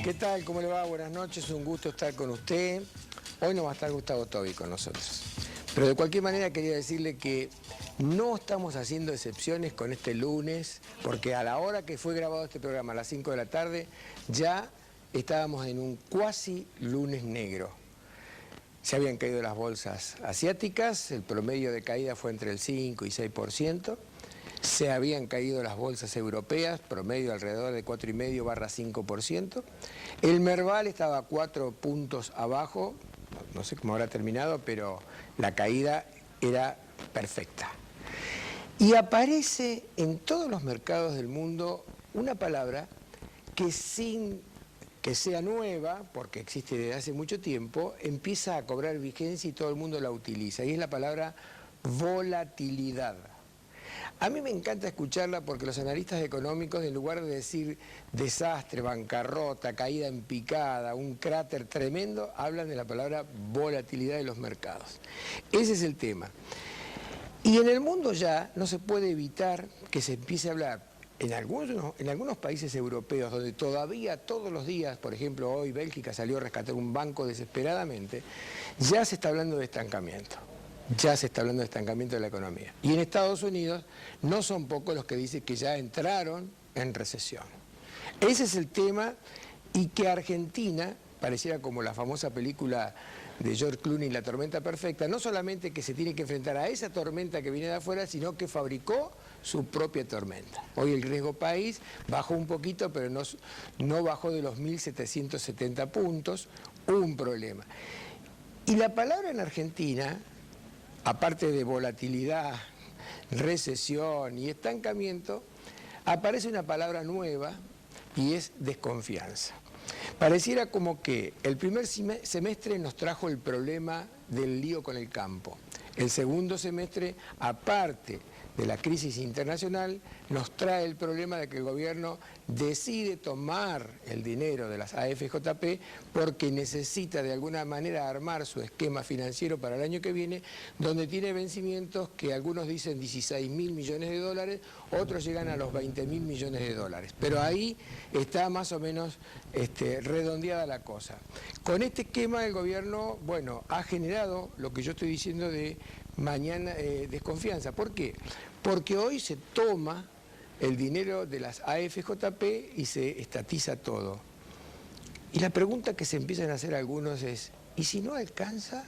¿Qué tal? ¿Cómo le va? Buenas noches, un gusto estar con usted. Hoy no va a estar Gustavo Tobi con nosotros. Pero de cualquier manera quería decirle que no estamos haciendo excepciones con este lunes, porque a la hora que fue grabado este programa, a las 5 de la tarde, ya estábamos en un cuasi lunes negro. Se habían caído las bolsas asiáticas, el promedio de caída fue entre el 5 y 6%. Se habían caído las bolsas europeas, promedio alrededor de 4,5–5%. El Merval estaba 4 puntos abajo, no sé cómo habrá terminado, pero la caída era perfecta. Y aparece en todos los mercados del mundo una palabra que sin que sea nueva, porque existe desde hace mucho tiempo, empieza a cobrar vigencia y todo el mundo la utiliza, y es la palabra volatilidad. A mí me encanta escucharla porque los analistas económicos, en lugar de decir desastre, bancarrota, caída en picada, un cráter tremendo, hablan de la palabra volatilidad de los mercados. Ese es el tema. Y en el mundo ya no se puede evitar que se empiece a hablar, en algunos países europeos, donde todavía todos los días, por ejemplo hoy Bélgica salió a rescatar un banco desesperadamente, ya se está hablando de estancamiento. Ya se está hablando de estancamiento de la economía. Y en Estados Unidos no son pocos los que dicen que ya entraron en recesión. Ese es el tema, y que Argentina, pareciera como la famosa película de George Clooney, La tormenta perfecta, no solamente que se tiene que enfrentar a esa tormenta que viene de afuera, sino que fabricó su propia tormenta. Hoy el riesgo país bajó un poquito, pero no bajó de los 1.770 puntos, un problema. Y la palabra en Argentina, aparte de volatilidad, recesión y estancamiento, aparece una palabra nueva y es desconfianza. Pareciera como que el primer semestre nos trajo el problema del lío con el campo. El segundo semestre, aparte de la crisis internacional, nos trae el problema de que el gobierno decide tomar el dinero de las AFJP porque necesita de alguna manera armar su esquema financiero para el año que viene, donde tiene vencimientos que algunos dicen 16.000 millones de dólares, otros llegan a los 20.000 millones de dólares. Pero ahí está más o menos redondeada la cosa. Con este esquema el gobierno, bueno, ha generado lo que yo estoy diciendo de mañana desconfianza. ¿Por qué? Porque hoy se toma el dinero de las AFJP y se estatiza todo. Y la pregunta que se empiezan a hacer algunos es, ¿y si no alcanza?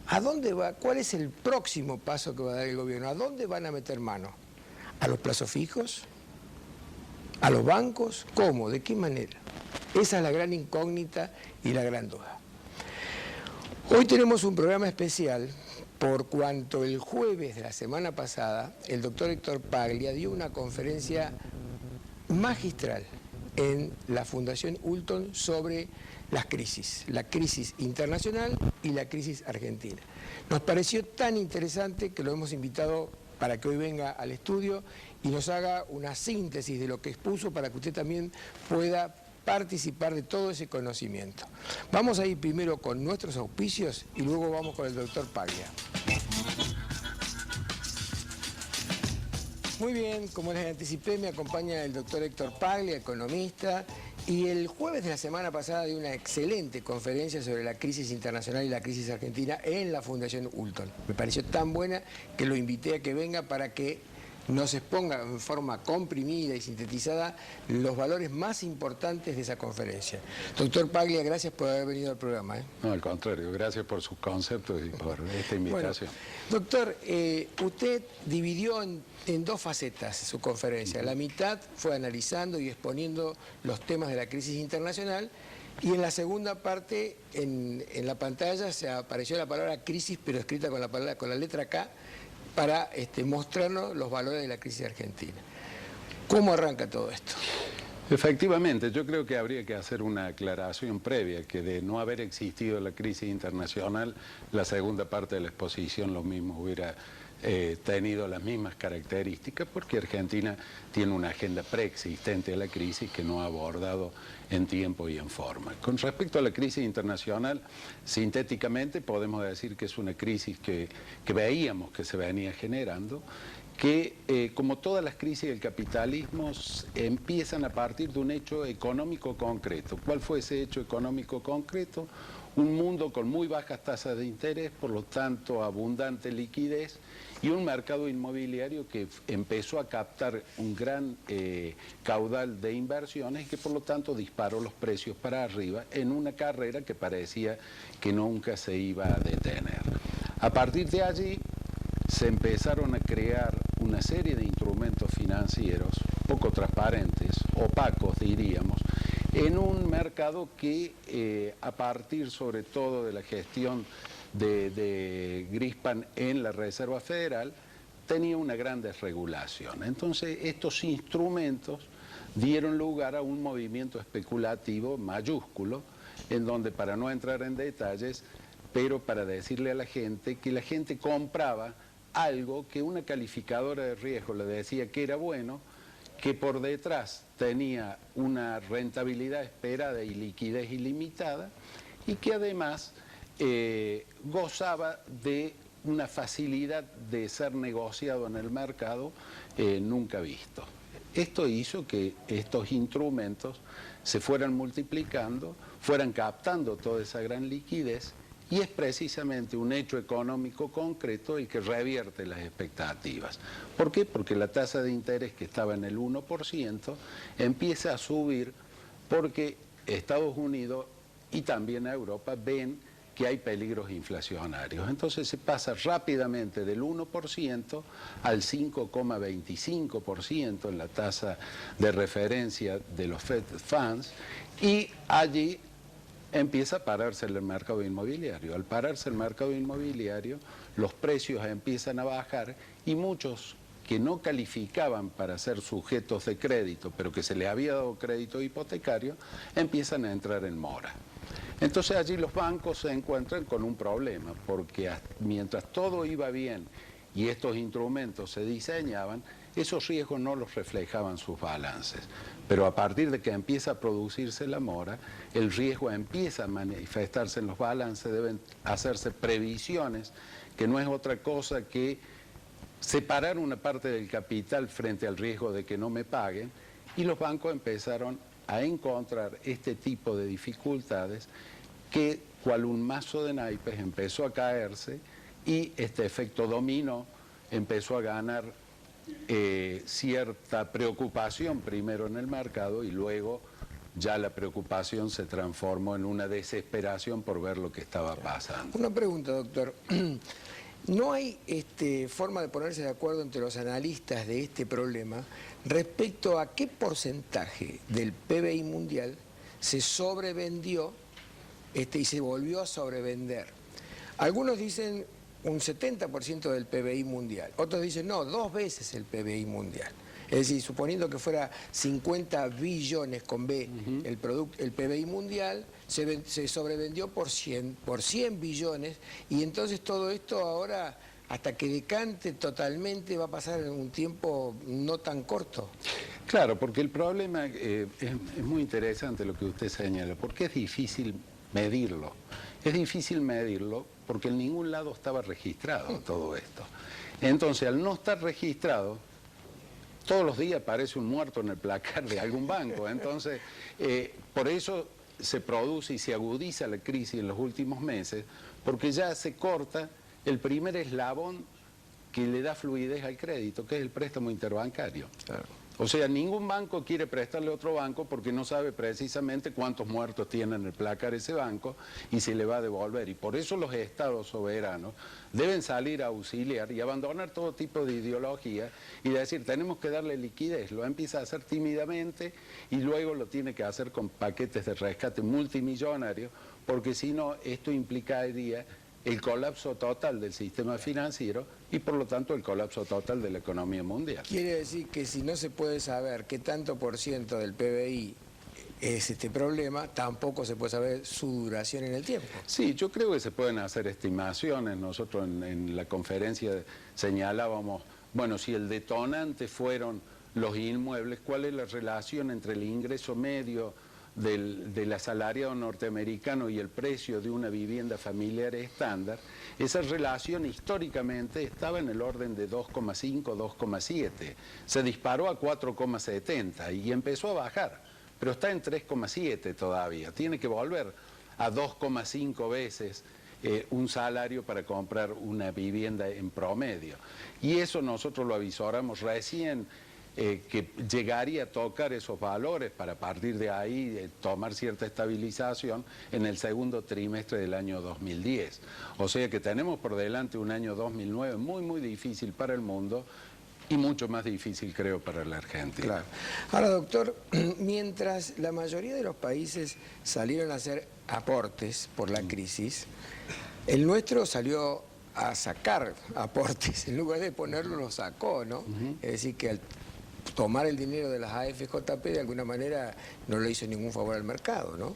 ¿A dónde va? ¿Cuál es el próximo paso que va a dar el gobierno? ¿A dónde van a meter mano? ¿A los plazos fijos? ¿A los bancos? ¿Cómo? ¿De qué manera? Esa es la gran incógnita y la gran duda. Hoy tenemos un programa especial por cuanto el jueves de la semana pasada el doctor Héctor Paglia dio una conferencia magistral en la Fundación Hulton sobre las crisis, la crisis internacional y la crisis argentina. Nos pareció tan interesante que lo hemos invitado para que hoy venga al estudio y nos haga una síntesis de lo que expuso para que usted también pueda participar de todo ese conocimiento. Vamos a ir primero con nuestros auspicios y luego vamos con el doctor Paglia. Muy bien, como les anticipé, me acompaña el doctor Héctor Paglia, economista, y el jueves de la semana pasada dio una excelente conferencia sobre la crisis internacional y la crisis argentina en la Fundación Hulton. Me pareció tan buena que lo invité a que venga para que nos exponga en forma comprimida y sintetizada los valores más importantes de esa conferencia. Doctor Paglia, gracias por haber venido al programa. No, al contrario, gracias por sus conceptos y por esta invitación. Bueno, doctor, usted dividió en dos facetas su conferencia. La mitad fue analizando y exponiendo los temas de la crisis internacional, y en la segunda parte, en la pantalla, se apareció la palabra crisis, pero escrita con la letra K, para mostrarnos los valores de la crisis argentina. ¿Cómo arranca todo esto? Efectivamente, yo creo que habría que hacer una aclaración previa, que de no haber existido la crisis internacional, la segunda parte de la exposición lo mismo hubiera tenido las mismas características, porque Argentina tiene una agenda preexistente a la crisis que no ha abordado en tiempo y en forma. Con respecto a la crisis internacional, sintéticamente podemos decir que es una crisis que veíamos que se venía generando, que, como todas las crisis del capitalismo, empiezan a partir de un hecho económico concreto. ¿Cuál fue ese hecho económico concreto? Un mundo con muy bajas tasas de interés, por lo tanto abundante liquidez, y un mercado inmobiliario que empezó a captar un gran caudal de inversiones y que por lo tanto disparó los precios para arriba en una carrera que parecía que nunca se iba a detener. A partir de allí se empezaron a crear una serie de instrumentos financieros poco transparentes, opacos diríamos, en un mercado que a partir sobre todo de la gestión de Grispan en la Reserva Federal tenía una gran desregulación. Entonces estos instrumentos dieron lugar a un movimiento especulativo mayúsculo, en donde, para no entrar en detalles, pero para decirle a la gente que la gente compraba algo que una calificadora de riesgo le decía que era bueno, que por detrás tenía una rentabilidad esperada y liquidez ilimitada, y que además gozaba de una facilidad de ser negociado en el mercado nunca visto. Esto hizo que estos instrumentos se fueran multiplicando, fueran captando toda esa gran liquidez, y es precisamente un hecho económico concreto el que revierte las expectativas. ¿Por qué? Porque la tasa de interés, que estaba en el 1%, empieza a subir porque Estados Unidos y también Europa ven que hay peligros inflacionarios. Entonces se pasa rápidamente del 1% al 5,25% en la tasa de referencia de los Fed Funds, y allí empieza a pararse el mercado inmobiliario. Al pararse el mercado inmobiliario, los precios empiezan a bajar y muchos que no calificaban para ser sujetos de crédito, pero que se les había dado crédito hipotecario, empiezan a entrar en mora. Entonces allí los bancos se encuentran con un problema, porque mientras todo iba bien y estos instrumentos se diseñaban, esos riesgos no los reflejaban sus balances. Pero a partir de que empieza a producirse la mora, el riesgo empieza a manifestarse en los balances, deben hacerse previsiones, que no es otra cosa que separar una parte del capital frente al riesgo de que no me paguen, y los bancos empezaron a encontrar este tipo de dificultades que, cual un mazo de naipes, empezó a caerse, y este efecto dominó empezó a ganar cierta preocupación primero en el mercado, y luego ya la preocupación se transformó en una desesperación por ver lo que estaba pasando. Una pregunta, doctor. ¿No hay forma de ponerse de acuerdo entre los analistas de este problema respecto a qué porcentaje del PBI mundial se sobrevendió y se volvió a sobrevender? Algunos dicen un 70% del PBI mundial, otros dicen no, 2 veces el PBI mundial. Es decir, suponiendo que fuera 50 billones con B el PBI mundial, se sobrevendió por 100 billones, y entonces todo esto ahora, hasta que decante totalmente, va a pasar en un tiempo no tan corto. Claro, porque el problema es muy interesante lo que usted señala, porque es difícil medirlo. Es difícil medirlo porque en ningún lado estaba registrado todo esto. Entonces, al no estar registrado, todos los días aparece un muerto en el placar de algún banco. Entonces, por eso se produce y se agudiza la crisis en los últimos meses, porque ya se corta el primer eslabón que le da fluidez al crédito, que es el préstamo interbancario. Claro. O sea, ningún banco quiere prestarle a otro banco porque no sabe precisamente cuántos muertos tiene en el placar ese banco y si le va a devolver. Y por eso los estados soberanos deben salir a auxiliar y abandonar todo tipo de ideología y decir, tenemos que darle liquidez. Lo empieza a hacer tímidamente y luego lo tiene que hacer con paquetes de rescate multimillonarios, porque si no, esto implicaría el colapso total del sistema financiero y por lo tanto el colapso total de la economía mundial. Quiere decir que si no se puede saber qué tanto por ciento del PBI es este problema, tampoco se puede saber su duración en el tiempo. Sí, yo creo que se pueden hacer estimaciones. Nosotros en la conferencia señalábamos, bueno, si el detonante fueron los inmuebles, ¿cuál es la relación entre el ingreso medio del asalariado norteamericano y el precio de una vivienda familiar estándar, esa relación históricamente estaba en el orden de 2,5, 2,7. Se disparó a 4,70 y empezó a bajar, pero está en 3,7 todavía. Tiene que volver a 2,5 veces un salario para comprar una vivienda en promedio. Y eso nosotros lo avisoramos recién, que llegaría a tocar esos valores para a partir de ahí tomar cierta estabilización en el segundo trimestre del año 2010. O sea que tenemos por delante un año 2009 muy, muy difícil para el mundo y mucho más difícil, creo, para la Argentina. Claro. Ahora, doctor, mientras la mayoría de los países salieron a hacer aportes por la crisis, el nuestro salió a sacar aportes, en lugar de ponerlo lo sacó, ¿no? Es decir, que al tomar el dinero de las AFJP de alguna manera no le hizo ningún favor al mercado, ¿no?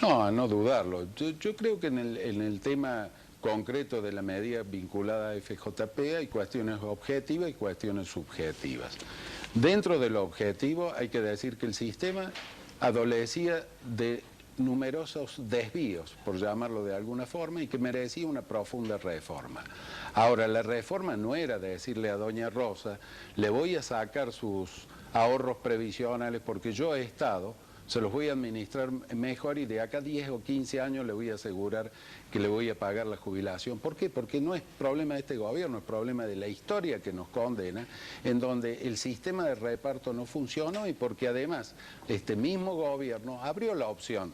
No, a no dudarlo. Yo creo que en el tema concreto de la medida vinculada a FJP hay cuestiones objetivas y cuestiones subjetivas. Dentro de lo objetivo hay que decir que el sistema adolecía de numerosos desvíos, por llamarlo de alguna forma, y que merecía una profunda reforma. Ahora, la reforma no era de decirle a doña Rosa, le voy a sacar sus ahorros previsionales porque yo he estado, se los voy a administrar mejor y de acá 10 o 15 años le voy a asegurar que le voy a pagar la jubilación. ¿Por qué? Porque no es problema de este gobierno, es problema de la historia que nos condena, en donde el sistema de reparto no funcionó y porque además este mismo gobierno abrió la opción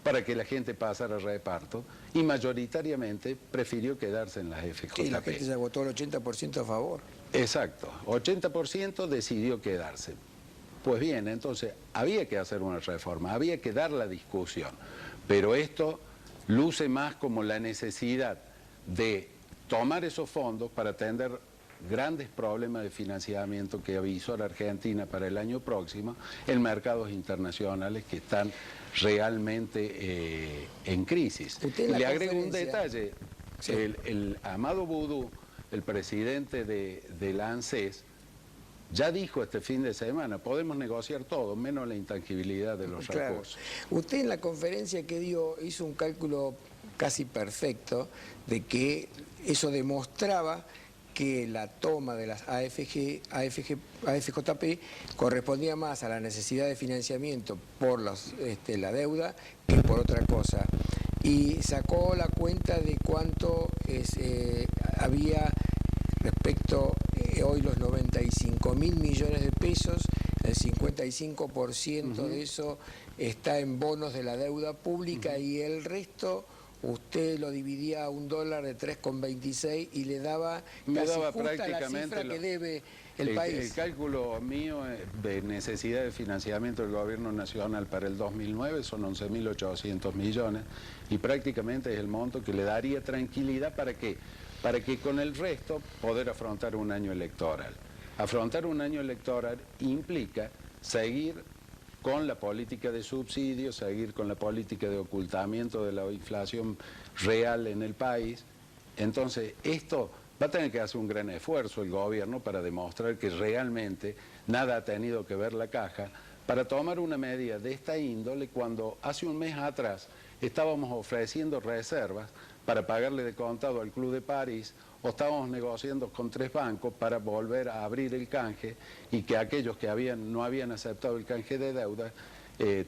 para que la gente pasara al reparto y mayoritariamente prefirió quedarse en las FJP. Sí, la gente se votó el 80% a favor. Exacto, 80% decidió quedarse. Pues bien, entonces había que hacer una reforma, había que dar la discusión, pero esto luce más como la necesidad de tomar esos fondos para atender grandes problemas de financiamiento que avisó la Argentina para el año próximo en mercados internacionales que están realmente en crisis. Le agrego un detalle, sí. El Amado Boudou, el presidente de la ANSES, ya dijo este fin de semana, podemos negociar todo, menos la intangibilidad de los recursos. Usted en la conferencia que dio hizo un cálculo casi perfecto de que eso demostraba que la toma de las AFJP correspondía más a la necesidad de financiamiento por la deuda que por otra cosa. Y sacó la cuenta de cuánto había respecto hoy los 95.000 millones de pesos, el 55% de eso está en bonos de la deuda pública y el resto usted lo dividía a $1 de 3,26 y le daba casi justa la cifra que debe el país. El cálculo mío de necesidad de financiamiento del gobierno nacional para el 2009 son 11.800 millones y prácticamente es el monto que le daría tranquilidad para que con el resto poder afrontar un año electoral. Afrontar un año electoral implica seguir con la política de subsidios, seguir con la política de ocultamiento de la inflación real en el país. Entonces, esto va a tener que hacer un gran esfuerzo el gobierno para demostrar que realmente nada ha tenido que ver la caja para tomar una medida de esta índole cuando hace un mes atrás estábamos ofreciendo reservas para pagarle de contado al Club de París o estábamos negociando con 3 bancos para volver a abrir el canje y que aquellos que no habían aceptado el canje de deuda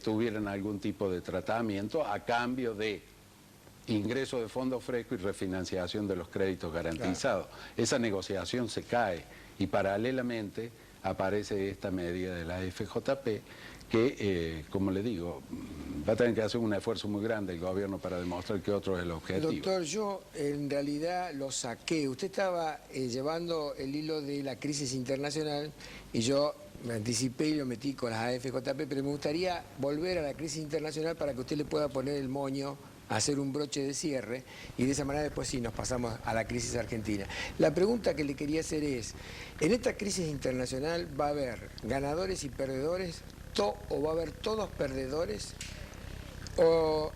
tuvieran algún tipo de tratamiento a cambio de ingreso de fondo fresco y refinanciación de los créditos garantizados. Claro. Esa negociación se cae y paralelamente aparece esta medida de la FJP que, como le digo, va a tener que hacer un esfuerzo muy grande el gobierno para demostrar que otro es el objetivo. Doctor, yo en realidad lo saqué. Usted estaba llevando el hilo de la crisis internacional y yo me anticipé y lo metí con las AFJP, pero me gustaría volver a la crisis internacional para que usted le pueda poner el moño, hacer un broche de cierre y de esa manera después sí nos pasamos a la crisis argentina. La pregunta que le quería hacer es, ¿en esta crisis internacional va a haber ganadores y perdedores o va a haber todos perdedores? ¿O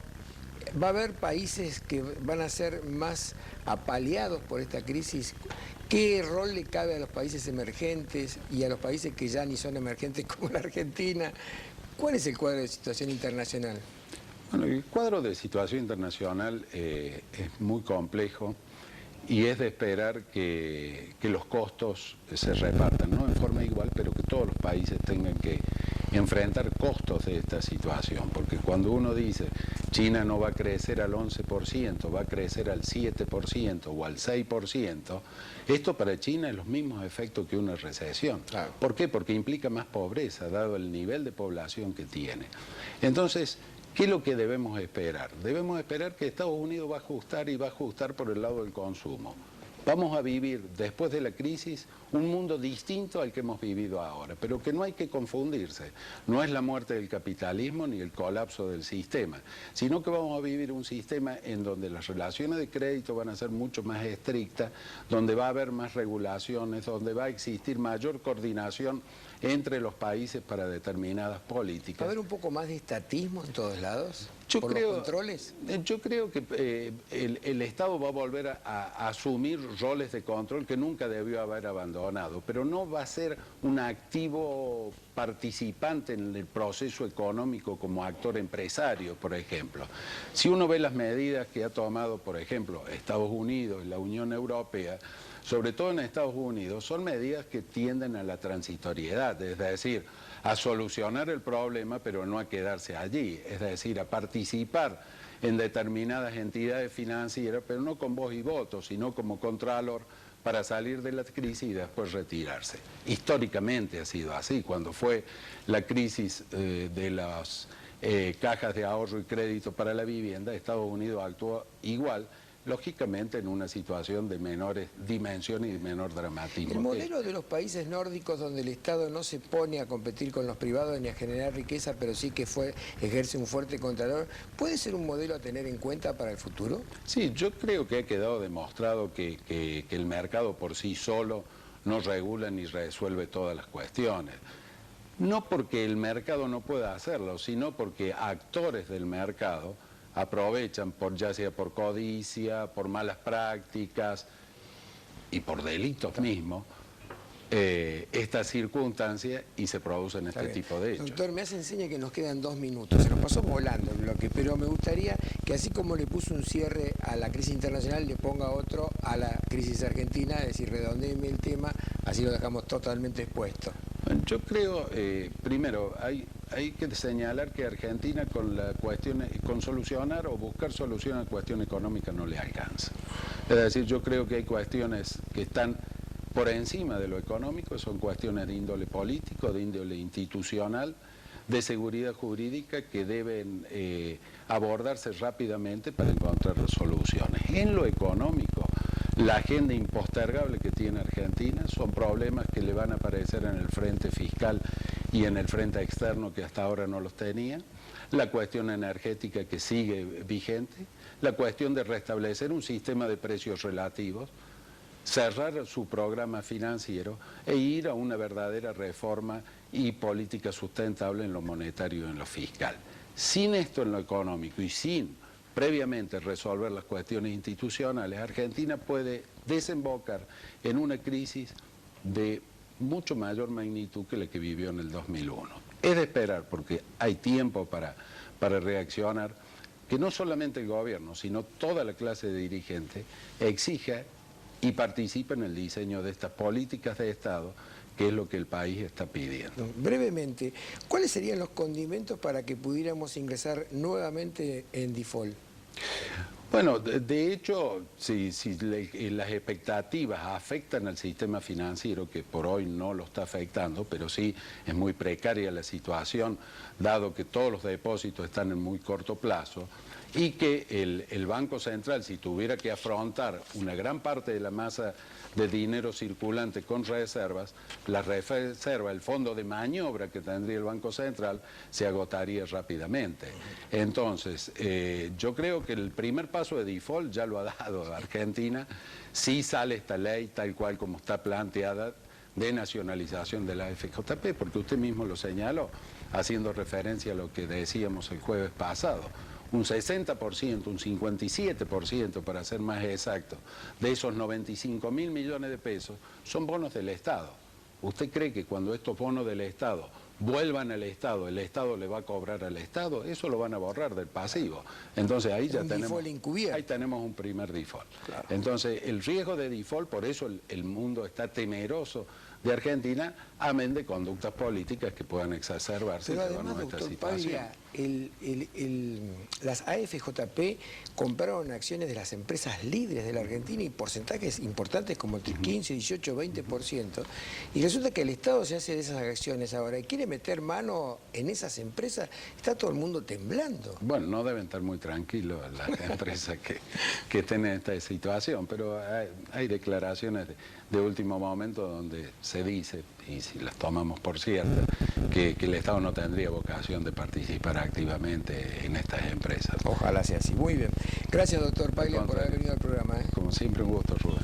va a haber países que van a ser más apaleados por esta crisis? ¿Qué rol le cabe a los países emergentes y a los países que ya ni son emergentes como la Argentina? ¿Cuál es el cuadro de situación internacional? Bueno, el cuadro de situación internacional es muy complejo y es de esperar que los costos se repartan, no en forma igual, pero que todos los países tengan que enfrentar costos de esta situación, porque cuando uno dice China no va a crecer al 11%, va a crecer al 7% o al 6%, esto para China es los mismos efectos que una recesión. Claro. ¿Por qué? Porque implica más pobreza, dado el nivel de población que tiene. Entonces, ¿qué es lo que debemos esperar? Debemos esperar que Estados Unidos va a ajustar y va a ajustar por el lado del consumo. Vamos a vivir, después de la crisis, un mundo distinto al que hemos vivido ahora, pero que no hay que confundirse. No es la muerte del capitalismo ni el colapso del sistema, sino que vamos a vivir un sistema en donde las relaciones de crédito van a ser mucho más estrictas, donde va a haber más regulaciones, donde va a existir mayor coordinación entre los países para determinadas políticas. ¿Va a haber un poco más de estatismo en todos lados? Yo ¿Por creo, los controles? Yo creo que el Estado va a volver a asumir roles de control que nunca debió haber abandonado, pero no va a ser un activo participante en el proceso económico como actor empresario, por ejemplo. Si uno ve las medidas que ha tomado, por ejemplo, Estados Unidos y la Unión Europea, sobre todo en Estados Unidos, son medidas que tienden a la transitoriedad, es decir, a solucionar el problema, pero no a quedarse allí, es decir, a participar en determinadas entidades financieras, pero no con voz y voto, sino como contralor para salir de la crisis y después retirarse. Históricamente ha sido así, cuando fue la crisis de las cajas de ahorro y crédito para la vivienda, Estados Unidos actuó igual, lógicamente en una situación de menores dimensiones y de menor dramatismo. El modelo de los países nórdicos donde el Estado no se pone a competir con los privados ni a generar riqueza, pero sí que ejerce un fuerte contralor, ¿puede ser un modelo a tener en cuenta para el futuro? Sí, yo creo que ha quedado demostrado que el mercado por sí solo no regula ni resuelve todas las cuestiones. No porque el mercado no pueda hacerlo, sino porque actores del mercado aprovechan, ya sea por codicia, por malas prácticas y por delitos mismos, estas circunstancias y se producen este tipo de hechos. Doctor, me hace enseña que nos quedan 2 minutos, se nos pasó volando el bloque, pero me gustaría que así como le puso un cierre a la crisis internacional, le ponga otro a la crisis argentina, es decir, redondéeme el tema, así lo dejamos totalmente expuesto. Bueno, yo creo, primero, hay que señalar que Argentina con solucionar o buscar solución a cuestión económica no le alcanza. Es decir, yo creo que hay cuestiones que están por encima de lo económico, son cuestiones de índole político, de índole institucional, de seguridad jurídica que deben abordarse rápidamente para encontrar soluciones. En lo económico, la agenda impostergable que tiene Argentina son problemas que le van a aparecer en el frente fiscal y en el frente externo que hasta ahora no los tenía, la cuestión energética que sigue vigente, la cuestión de restablecer un sistema de precios relativos, cerrar su programa financiero e ir a una verdadera reforma y política sustentable en lo monetario y en lo fiscal. Sin esto en lo económico y sin previamente resolver las cuestiones institucionales, Argentina puede desembocar en una crisis de mucho mayor magnitud que la que vivió en el 2001. Es de esperar, porque hay tiempo para reaccionar, que no solamente el gobierno, sino toda la clase de dirigentes exija y participe en el diseño de estas políticas de Estado, que es lo que el país está pidiendo. Brevemente, ¿cuáles serían los condimentos para que pudiéramos ingresar nuevamente en default? Bueno, de hecho, si las expectativas afectan al sistema financiero, que por hoy no lo está afectando, pero sí es muy precaria la situación, dado que todos los depósitos están en muy corto plazo, y que el Banco Central, si tuviera que afrontar una gran parte de la masa de dinero circulante con reservas, la reserva, el fondo de maniobra que tendría el Banco Central, se agotaría rápidamente. Entonces, yo creo que el primer paso de default ya lo ha dado Argentina, si sale esta ley tal cual como está planteada de nacionalización de la FJP, porque usted mismo lo señaló, haciendo referencia a lo que decíamos el jueves pasado. Un 60%, un 57%, para ser más exacto, de esos 95.000 millones de pesos son bonos del Estado. ¿Usted cree que cuando estos bonos del Estado vuelvan al Estado, el Estado le va a cobrar al Estado, eso lo van a borrar del pasivo. Entonces ahí ya tenemos un primer default. Claro. Entonces el riesgo de default, por eso el mundo está temeroso de Argentina, amén de conductas políticas que puedan exacerbarse. Pero además, doctor Paglia, las AFJP compraron acciones de las empresas líderes de la Argentina y porcentajes importantes como el 15, 18, 20%. Y resulta que el Estado se hace de esas acciones ahora y quiere meter mano en esas empresas. Está todo el mundo temblando. Bueno, no deben estar muy tranquilos las empresas que estén en esta situación, pero hay declaraciones de último momento donde se dice, y si las tomamos por cierto, que el Estado no tendría vocación de participar activamente en estas empresas. Ojalá sea así. Muy bien. Gracias, doctor Paglia, por haber venido al programa. Como siempre, un gusto, Rubén.